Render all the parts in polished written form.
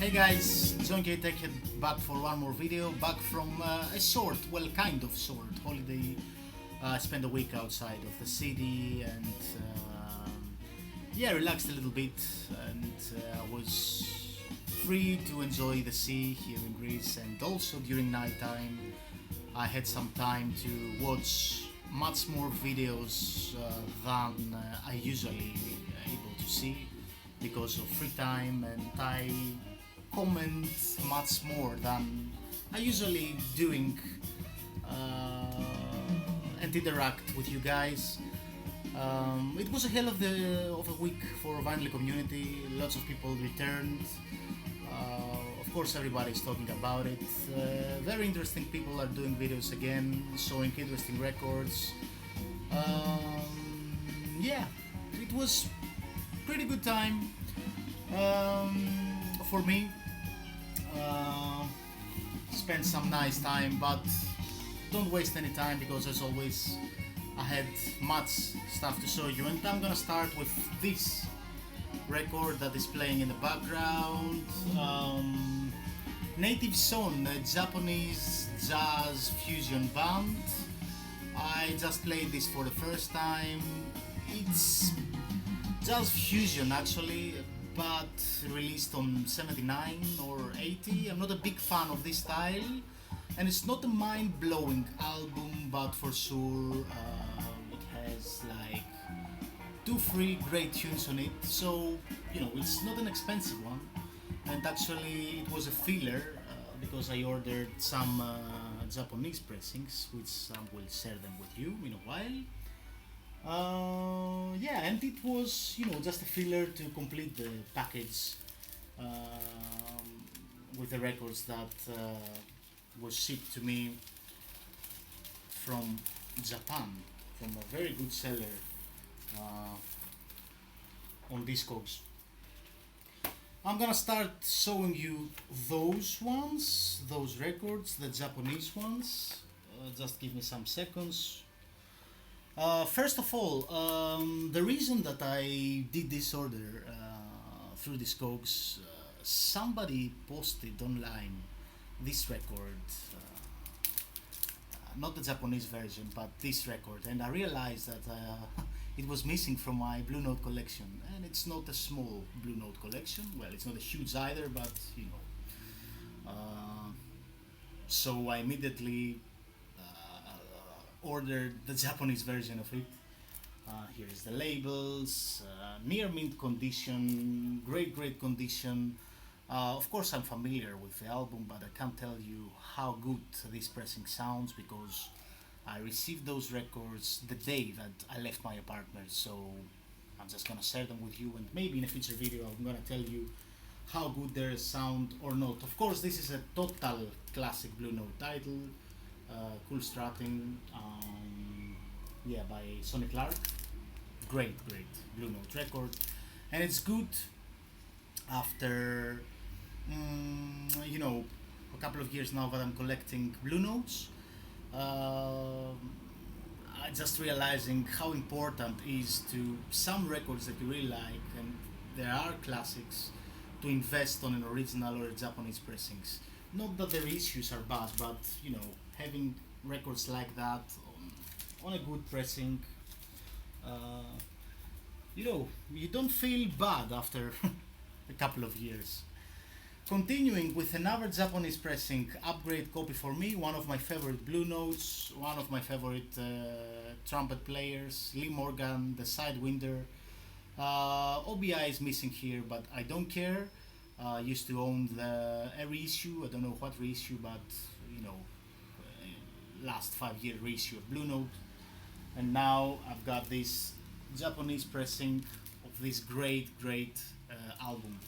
Hey guys, John K Tech back for one more video, back from a short, well kind of short holiday. I spent a week outside of the city and yeah, relaxed a little bit and I was free to enjoy the sea here in Greece, and also during night time I had some time to watch much more videos than I usually able to see because of free time, and I comment much more than I usually doing and interact with you guys. It was a hell of a week for vinyl community. Lots of people returned. Of course, everybody's talking about it. Very interesting people are doing videos again, showing interesting records. Yeah, it was pretty good time for me. Uh, Spend some nice time, but don't waste any time because, as always, I had much stuff to show you, and I'm gonna start with this record that is playing in the background. Native Son, a Japanese jazz fusion band. I just played this for the first time. It's jazz fusion actually, but released on 79 or 80. I'm not a big fan of this style, and it's not a mind-blowing album, but for sure it has like 2 3 great tunes on it, so you know it's not an expensive one. And actually it was a filler because I ordered some Japanese pressings, which I will share them with you in a while. Yeah, and it was, you know, just a filler to complete the package with the records that was shipped to me from Japan, from a very good seller on Discogs. I'm gonna start showing you those ones, those records, the Japanese ones. Just give me some seconds. First of all, the reason that I did this order through Discogs, somebody posted online this record, not the Japanese version, but this record, and I realized that it was missing from my Blue Note collection, and it's not a small Blue Note collection. Well, it's not a huge either, but you know. So I immediately ordered the Japanese version of it. Here is the labels, near mint condition, great condition. Of course, I'm familiar with the album, but I can't tell you how good this pressing sounds because I received those records the day that I left my apartment. So I'm just gonna share them with you, and maybe in a future video I'm gonna tell you how good they sound or not. Of course, this is a total classic Blue Note title, Cool Strutting, yeah, by Sonny Clark. Great Blue Note record, and it's good after you know, a couple of years now that I'm collecting Blue Notes. I just realizing how important is to some records that you really like, and there are classics, to invest on an original or a Japanese pressings. Not that their issues are bad, but you know, having records like that on a good pressing, uh, you know, you don't feel bad after a couple of years. Continuing with another Japanese pressing, upgrade copy for me, one of my favorite Blue Notes, one of my favorite trumpet players, Lee Morgan, the Sidewinder. OBI is missing here, but I don't care. Used to own the reissue, I don't know what reissue, but you know, last 5 year reissue of Blue Note. And now I've got this Japanese pressing of this great album.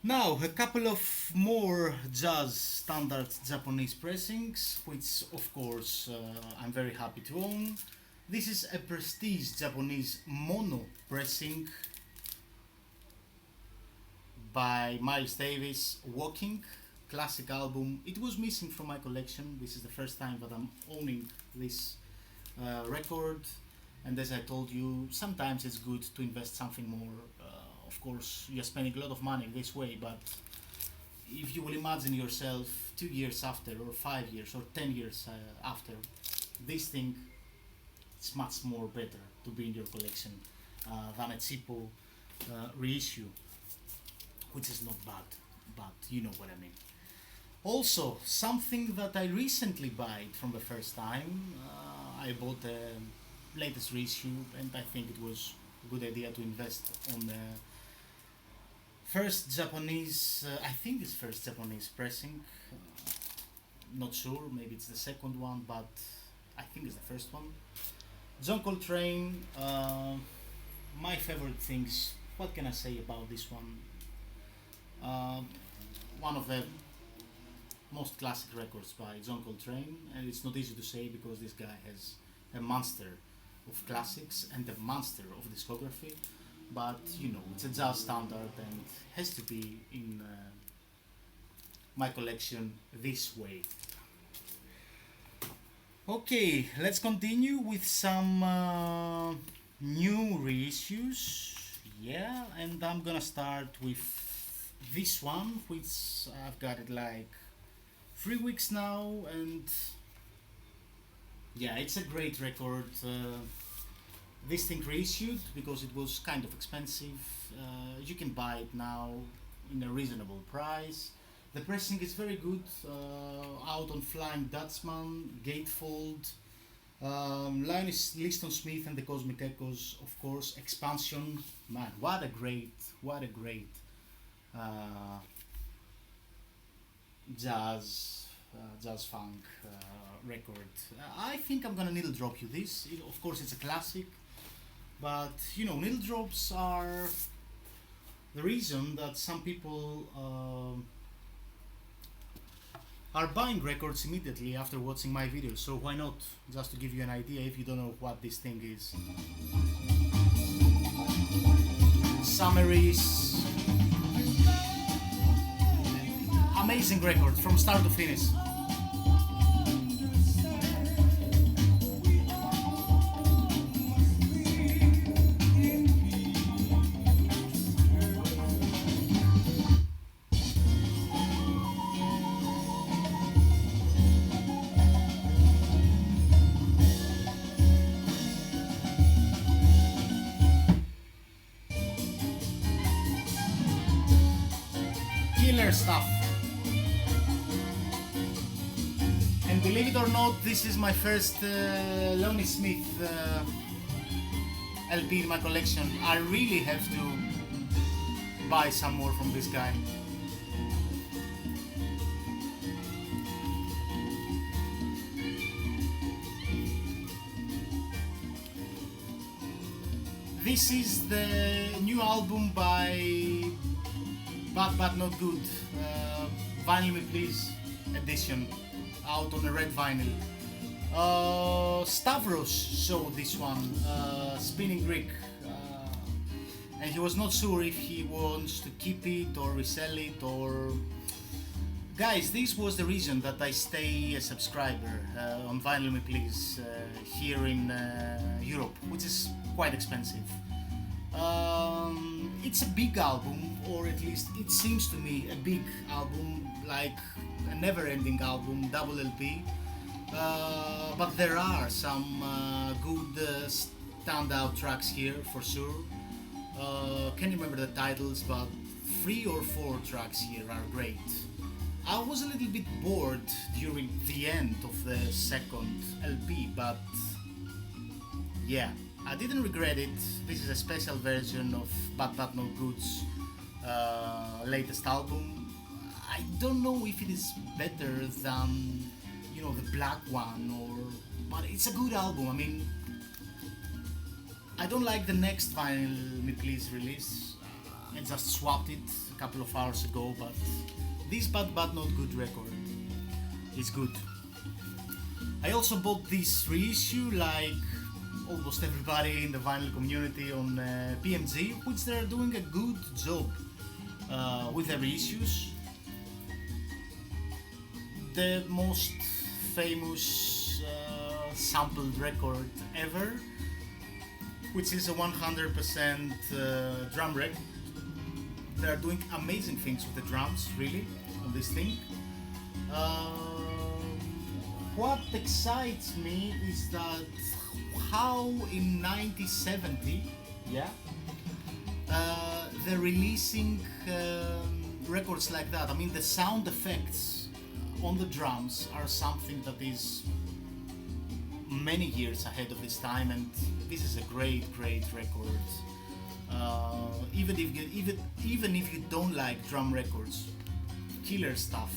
Now, a couple of more jazz standard Japanese pressings, which of course I'm very happy to own. This is a prestige Japanese mono pressing by Miles Davis, Walking, classic album. It was missing from my collection. This is the first time that I'm owning this record, and as I told you, sometimes it's good to invest something more of course, you're spending a lot of money this way, but if you will imagine yourself 2 years after, or 5 years, or 10 years after, this thing is much more better to be in your collection than a cheapo reissue, which is not bad, but you know what I mean. Also, something that I recently bought from the first time, I bought the latest reissue, and I think it was a good idea to invest on the first Japanese, I think it's first Japanese pressing, not sure, maybe it's the second one, but I think it's the first one. John Coltrane, my favorite things, what can I say about this one? One of the most classic records by John Coltrane, and it's not easy to say because this guy has a monster of classics and a monster of discography, but you know, it's a jazz standard and has to be in my collection this way. Okay, let's continue with some new reissues. Yeah, and I'm gonna start with this one, which I've got it like 3 weeks now, and yeah, it's a great record. This thing reissued because it was kind of expensive. You can buy it now in a reasonable price. The pressing is very good. Out on Flying Dutchman, Gatefold, Linus Liston Smith and the Cosmic Echoes, of course, Expansion. Man, what a great jazz funk record. I think I'm gonna needle drop you this. Of course, it's a classic, but you know, needle drops are the reason that some people are buying records immediately after watching my videos. So why not? Just to give you an idea, if you don't know what this thing is. Summaries. Amazing record from start to finish. Killer stuff. And believe it or not, this is my first Lonnie Smith LP in my collection. I really have to buy some more from this guy. This is the new album by Bad But Not Good, Vinyl Me Please edition, out on a red vinyl. Stavros showed this one, Spinning Greek, and he was not sure if he wants to keep it or resell it or... Guys, this was the reason that I stay a subscriber on Vinyl Me Please here in Europe, which is quite expensive. It's a big album, or at least it seems to me a big album, like a never-ending album, double LP. But there are some good standout tracks here for sure. Can't remember the titles, but 3 or 4 tracks here are great. I was a little bit bored during the end of the second LP, but yeah, I didn't regret it. This is a special version of Bad But Not Good's latest album. I don't know if it is better than, you know, the black one, but it's a good album. I mean, I don't like the next Vinyl Me Please release. I just swapped it a couple of hours ago, but this Bad But Not Good record is good. I also bought this reissue, like almost everybody in the vinyl community, on PMG, which they're doing a good job with the reissues. The most famous sampled record ever, which is a 100% They are doing amazing things with the drums, really, on this thing. What excites me is that how in 1970, yeah, they're releasing records like that. I mean, the sound effects on the drums are something that is many years ahead of this time, and this is a great record. Even if you don't like drum records, killer stuff.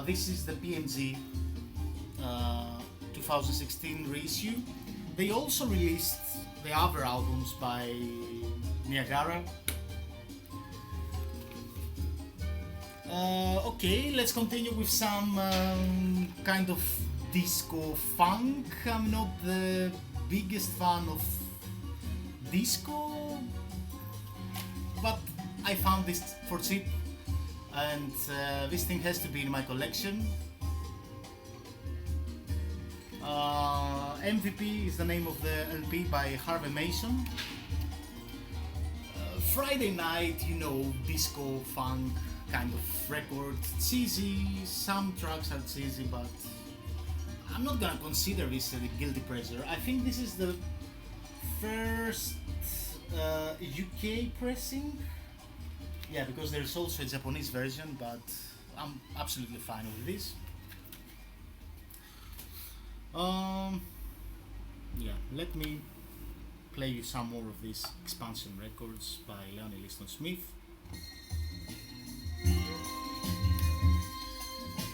This is the PMG 2016 reissue. They also released the other albums by Niagara. Okay, let's continue with some kind of disco funk. I'm not the biggest fan of disco, but I found this for cheap, and this thing has to be in my collection. MVP is the name of the LP by Harvey Mason. Friday night, you know, disco funk kind of record. Cheesy, some tracks are cheesy, but I'm not gonna consider this a guilty pleasure. I think this is the first UK pressing. Yeah, because there's also a Japanese version, but I'm absolutely fine with this. Yeah, let me play you some more of these expansion records by Leonie Liston Smith.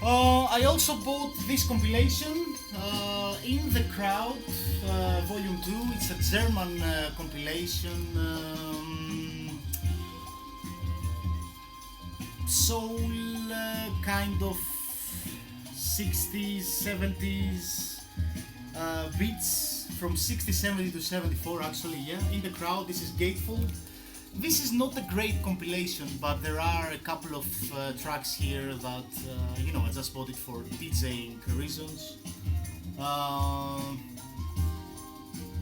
I also bought this compilation, In the Crowd, Volume 2. It's a German compilation, soul, kind of 60s, 70s beats from 60, 70 to 74 actually, yeah. In the Crowd, this is Gatefold. This is not a great compilation, but there are a couple of tracks here that, you know, I just bought it for DJing reasons.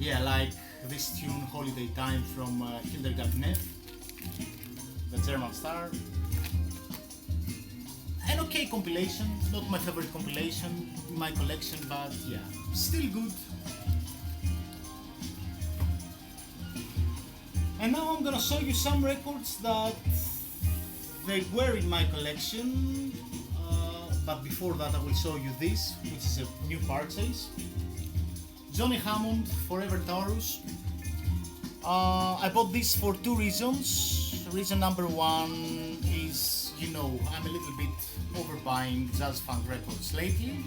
Yeah, like this tune, Holiday Time from Hildegard Knef, the German star. An okay compilation, not my favorite compilation in my collection, but yeah, still good. And now I'm gonna show you some records that they were in my collection, but before that I will show you this, which is a new purchase. Johnny Hammond, Forever Taurus. I bought this for two reasons. Reason number one is, you know, I'm a little bit overbuying jazz funk records lately.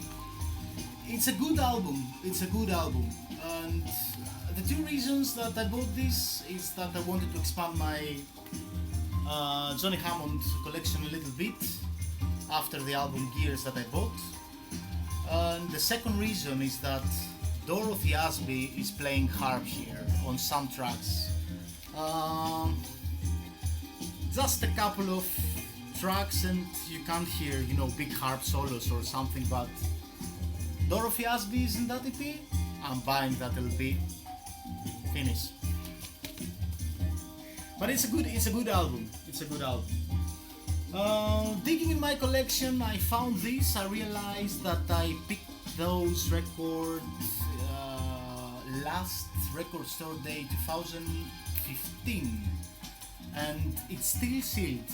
It's a good album, and the two reasons that I bought this is that I wanted to expand my Johnny Hammond collection a little bit after the album Gears that I bought. And the second reason is that Dorothy Asby is playing harp here on some tracks. Just a couple of tracks and you can't hear, you know, big harp solos or something, but Dorothy Asby is in that EP. I'm buying that LP. Finish. But it's a good album. Digging in my collection, I found this. I realized that I picked those records last Record Store Day 2015, and it's still sealed.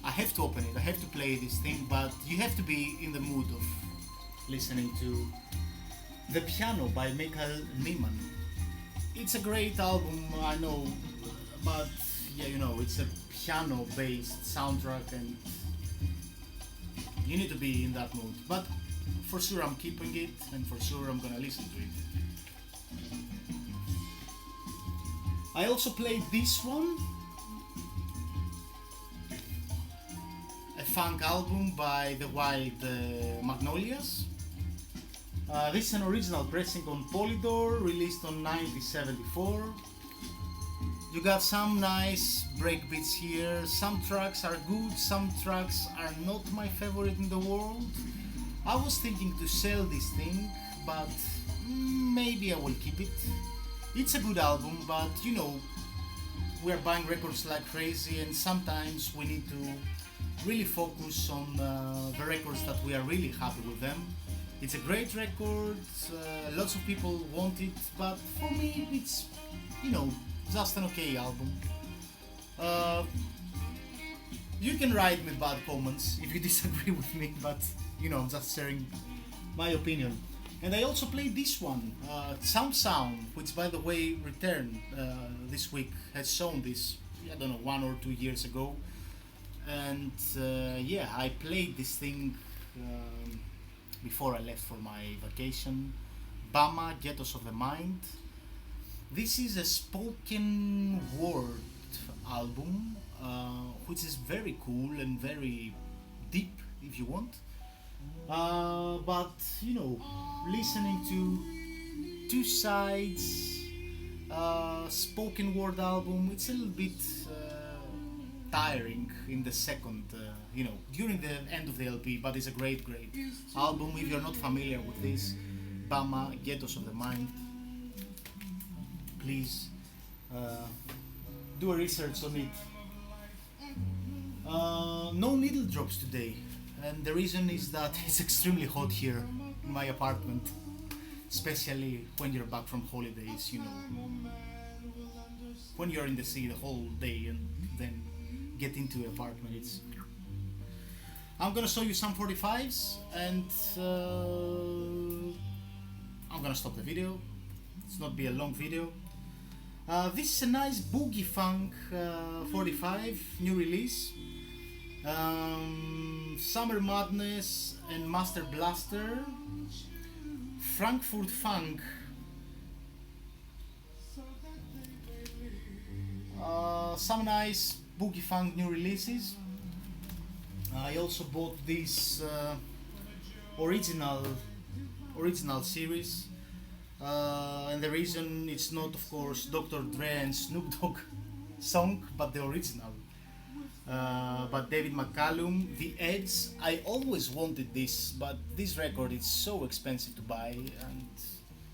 I have to open it. I have to play this thing, but you have to be in the mood of listening to The Piano by Michael Nyman. It's a great album, I know, but yeah, you know, it's a piano-based soundtrack and you need to be in that mood. But for sure I'm keeping it, and for sure I'm gonna listen to it. I also played this one, a funk album by the Wild Magnolias. This is an original pressing on Polydor, released on 1974. You got some nice breakbeats here. Some tracks are good, some tracks are not my favorite in the world. I was thinking to sell this thing, but maybe I will keep it. It's a good album, but you know, we are buying records like crazy, and sometimes we need to really focus on the records that we are really happy with them. It's a great record, lots of people want it, but for me it's, you know, just an okay album. Uh, you can write me bad comments if you disagree with me, but you know, I'm just sharing my opinion. And I also played this one, Sound, which by the way returned this week, has shown this, I don't know, 1 or 2 years ago. And yeah, I played this thing before I left for my vacation. Bama, Ghettos of the Mind. This is a spoken word album, which is very cool and very deep, if you want. But you know, listening to two sides, spoken word album, it's a little bit tiring in the second, you know, during the end of the LP. But it's a great, great album. If you're not familiar with this, Bama, Ghettos of the Mind, please do a research on it. No needle drops today, and the reason is that it's extremely hot here in my apartment, especially when you're back from holidays, you know, when you're in the sea the whole day and then get into an apartment. It's, I'm gonna show you some 45s, and I'm gonna stop the video. It's not be a long video. This is a nice boogie funk 45 new release. Summer Madness and Master Blaster, Frankfurt Funk, some nice boogie funk new releases. I also bought this original series, and the reason it's not, of course, Dr. Dre and Snoop Dogg song, but the original. But David McCallum, The Edge. I always wanted this, but this record is so expensive to buy, and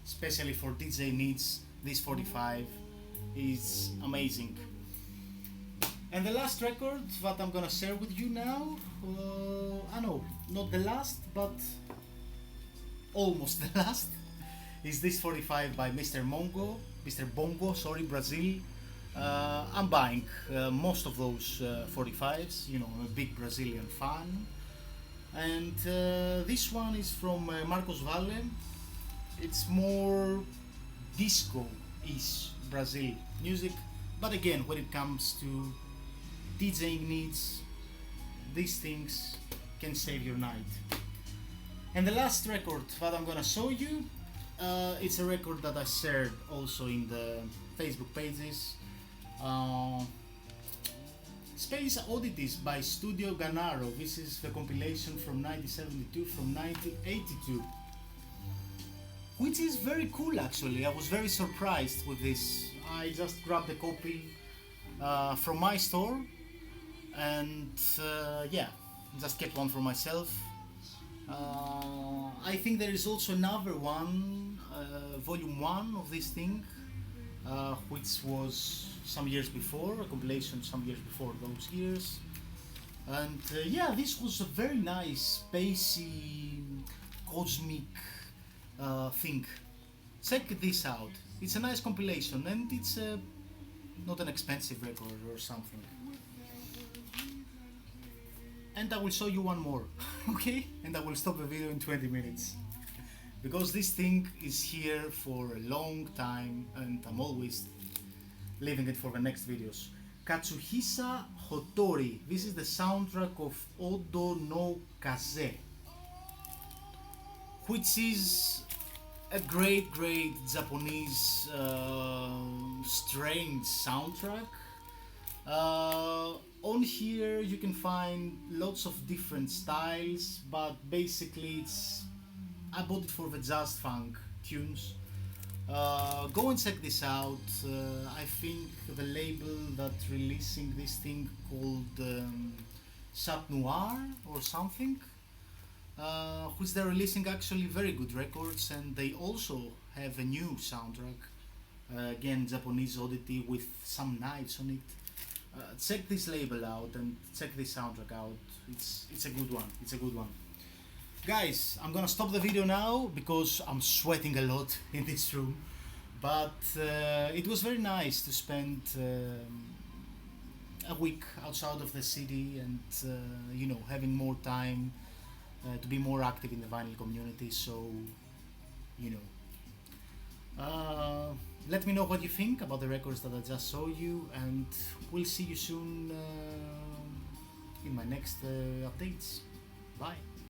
especially for DJ needs, this 45 is amazing. And the last record that I'm gonna share with you now, I know, not the last, but almost the last, is this 45 by Mr. Bongo, sorry, Brazil. I'm buying most of those 45s, you know, I'm a big Brazilian fan. And this one is from Marcos Valle. It's more disco-ish Brazil music, but again, when it comes to DJing needs, these things can save your night. And the last record that I'm gonna show you, it's a record that I shared also in the Facebook pages. Space Oddities by Studio Ganaro. This is the compilation from 1972, from 1982, which is very cool actually. I was very surprised with this. I just grabbed a copy from my store, and yeah, just kept one for myself. I think there is also another one, volume 1 of this thing, which was some years before, a compilation some years before those years. And yeah, this was a very nice, spacey, cosmic thing. Check this out. It's a nice compilation, and it's not an expensive record or something. And I will show you one more, okay? And I will stop the video in 20 minutes. Because this thing is here for a long time, and I'm always leaving it for the next videos. Katsuhisa Hotori. This is the soundtrack of Odo no Kaze, which is a great, great Japanese strange soundtrack. On here you can find lots of different styles, but basically I bought it for the jazz funk tunes. Go and check this out. I think the label that's releasing this thing called Chat Noir or something, which they're releasing actually very good records, and they also have a new soundtrack Again, Japanese oddity with some knives on it. Check this label out and check this soundtrack out. It's a good one. It's a good one. Guys, I'm gonna stop the video now because I'm sweating a lot in this room. But it was very nice to spend a week outside of the city and having more time to be more active in the vinyl community. So you know, let me know what you think about the records that I just showed you, and we'll see you soon in my next updates. Bye.